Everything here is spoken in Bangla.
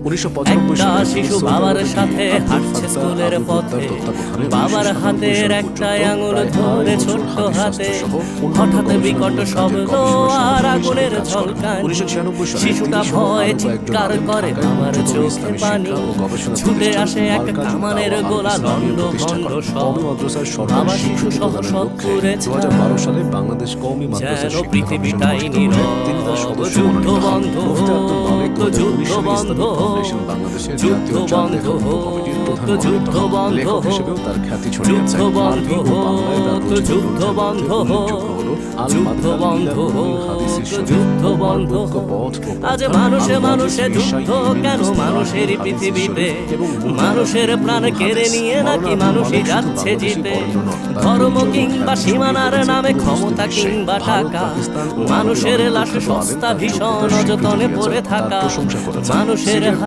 একটা শিশু বাবার সাথে হাঁটছে স্কুলের পথে, বাবার হাতের একটা আঙুল ধরে ছোট্ট হাতে, হঠাৎ বিকট শব্দ আর আগুনের ঝলকানি। শিশুটা ভয়ে চিৎকার করে, বাবার চোখে পানি। ছুটে আসে এক কামানের গোলা, লন্ড ভন্ড সব। বাবা শিশু সহ সব ঘুরে 2012 সালে বাংলাদেশ কওমি মাদ্রাসা যেন পৃথিবীটাই নীরব, যুদ্ধ বন্ধ হোক, যুদ্ধ বন্ধ হোক, যুদ্ধ বন্ধ হোক, যুদ্ধ বন্ধ হোক, যুদ্ধ বন্ধ হোক, যুদ্ধ বন্ধ হোক, যুদ্ধ বন্ধ হোক, যুদ্ধ বন্ধ হোক। আজ মানুষে মানুষে যুদ্ধ কেন মানুষেরই পৃথিবীতে? মানুষের প্রাণ কেড়ে নিয়ে নাকি মানুষই যাচ্ছে জিতে? ধর্ম কিংবা সীমানার নামে ক্ষমতা কিংবা টাকা, মানুষের লাশ সস্তা ভীষণ অযতনে পড়ে থাকা, মানুষের